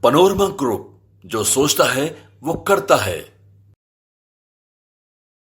Panorama group, जो सोचता है वो करता है।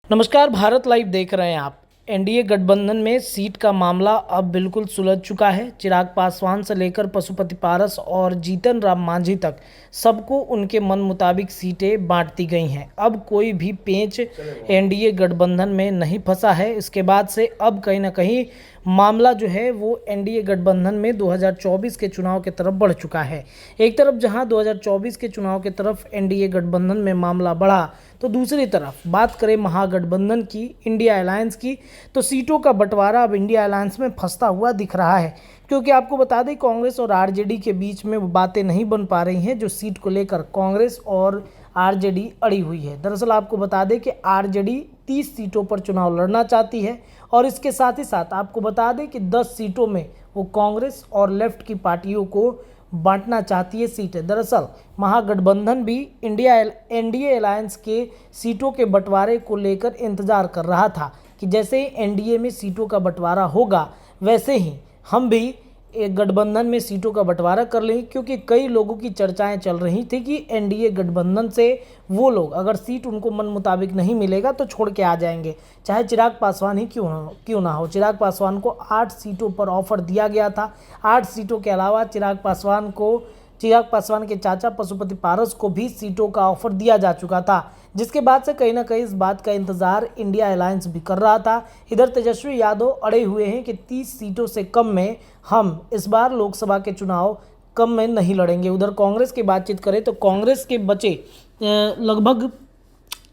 नमस्कार, भारत लाइव देख रहे हैं आप। एनडीए गठबंधन में सीट का मामला अब बिल्कुल सुलझ चुका है। चिराग पासवान से लेकर पशुपति पारस और जीतन राम मांझी तक सबको उनके मन मुताबिक सीटें बांट दी गई हैं। अब कोई भी पेंच एनडीए गठबंधन में नहीं फंसा है। इसके बाद से अब कहीं ना कहीं मामला जो है वो एनडीए गठबंधन में 2024 के चुनाव की तरफ बढ़ चुका है। एक तरफ जहां 2024 के चुनाव की तरफ एनडीए गठबंधन में मामला बढ़ा, तो दूसरी तरफ बात करें महागठबंधन की, इंडिया अलायंस की, तो सीटों का बंटवारा अब इंडिया अलायंस में फंसता हुआ दिख रहा है। क्योंकि आपको बता दें, कांग्रेस और आरजेडी के बीच में वो बातें नहीं बन पा रही हैं जो सीट को लेकर कांग्रेस और आरजेडी अड़ी हुई है। दरअसल आपको बता दें कि आरजेडी 30 सीटों पर चुनाव लड़ना चाहती है और इसके साथ ही साथ आपको बता दें कि 10 सीटों में वो कांग्रेस और लेफ्ट की पार्टियों को बांटना चाहती है सीटें। दरअसल महागठबंधन भी एनडीए अलायंस के सीटों के बंटवारे को लेकर इंतजार कर रहा था कि जैसे एनडीए में सीटों का बंटवारा होगा वैसे ही हम भी एक गठबंधन में सीटों का बंटवारा कर लेंगे। क्योंकि कई लोगों की चर्चाएं चल रही थी कि एनडीए गठबंधन से वो लोग अगर सीट उनको मन मुताबिक नहीं मिलेगा तो छोड़ के आ जाएंगे, चाहे चिराग पासवान ही क्यों ना हो। चिराग पासवान को 8 सीटों पर ऑफर दिया गया था। 8 सीटों के अलावा चिराग पासवान के चाचा पशुपति पारस को भी सीटों का ऑफर दिया जा चुका था, जिसके बाद से कहीं ना कहीं इस बात का इंतजार इंडिया अलायंस भी कर रहा था। इधर तेजस्वी यादव अड़े हुए हैं कि 30 सीटों से कम में हम इस बार लोकसभा के चुनाव कम में नहीं लड़ेंगे। उधर कांग्रेस की बातचीत करें तो कांग्रेस के बचे लगभग,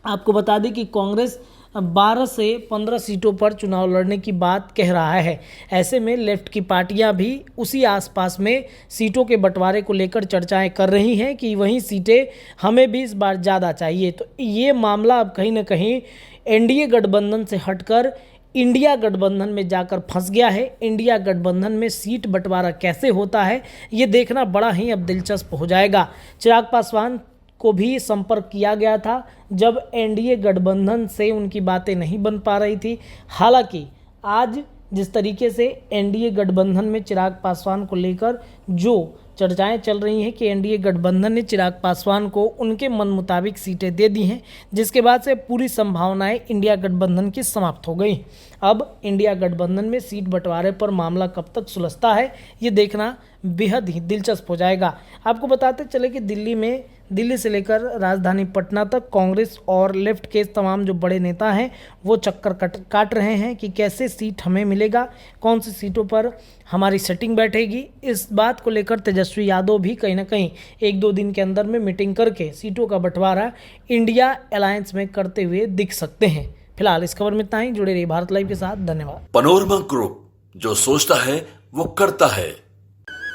आपको बता दें कि कांग्रेस 12 से 15 सीटों पर चुनाव लड़ने की बात कह रहा है। ऐसे में लेफ्ट की पार्टियां भी उसी आसपास में सीटों के बंटवारे को लेकर चर्चाएं कर रही हैं कि वही सीटें हमें भी इस बार ज़्यादा चाहिए। तो ये मामला अब कहीं ना कहीं एनडीए गठबंधन से हटकर इंडिया गठबंधन में जाकर फंस गया है। इंडिया गठबंधन में सीट बंटवारा कैसे होता है ये देखना बड़ा ही अब दिलचस्प हो जाएगा। चिराग पासवान को भी संपर्क किया गया था जब एनडीए गठबंधन से उनकी बातें नहीं बन पा रही थी। हालांकि आज जिस तरीके से एनडीए गठबंधन में चिराग पासवान को लेकर जो चर्चाएं चल रही हैं कि एनडीए गठबंधन ने चिराग पासवान को उनके मन मुताबिक सीटें दे दी हैं, जिसके बाद से पूरी संभावनाएं इंडिया गठबंधन की समाप्त हो गई। अब इंडिया गठबंधन में सीट बंटवारे पर मामला कब तक सुलझता है ये देखना बेहद ही दिलचस्प हो जाएगा। आपको बताते चले कि दिल्ली से लेकर राजधानी पटना तक कांग्रेस और लेफ्ट के तमाम जो बड़े नेता हैं वो चक्कर काट रहे हैं कि कैसे सीट हमें मिलेगा, कौन सी सीटों पर हमारी सेटिंग बैठेगी। इस बात को लेकर तेजस्वी यादव भी कहीं ना कहीं 1-2 दिन के अंदर में मीटिंग करके सीटों का बंटवारा इंडिया अलायंस में करते हुए दिख सकते हैं। फिलहाल इस खबर में इतना ही। जुड़े रहिए भारत लाइव के साथ। धन्यवाद। पनोरमा ग्रुप, जो सोचता है वो करता है।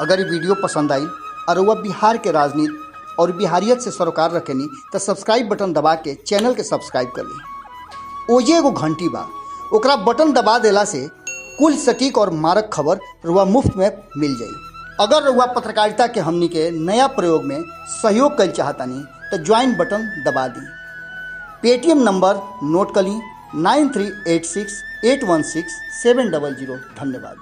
अगर ये वीडियो पसंद आई और वह बिहार के राजनीति और बिहारियत से सरोकार रखेनी तो सब्सक्राइब बटन दबा के चैनल के सब्सक्राइब कर ली। ओजे एगो घंटी बा, ओकरा बटन दबा देला से कुल सटीक और मारक खबर रुआ मुफ्त में मिल जाई। अगर रुआ पत्रकारिता के हमनी के नया प्रयोग में सहयोग कर चाहतानी तो ज्वाइन बटन दबा दी। पेटीएम नंबर नोट कर ली 9386816700। धन्यवाद।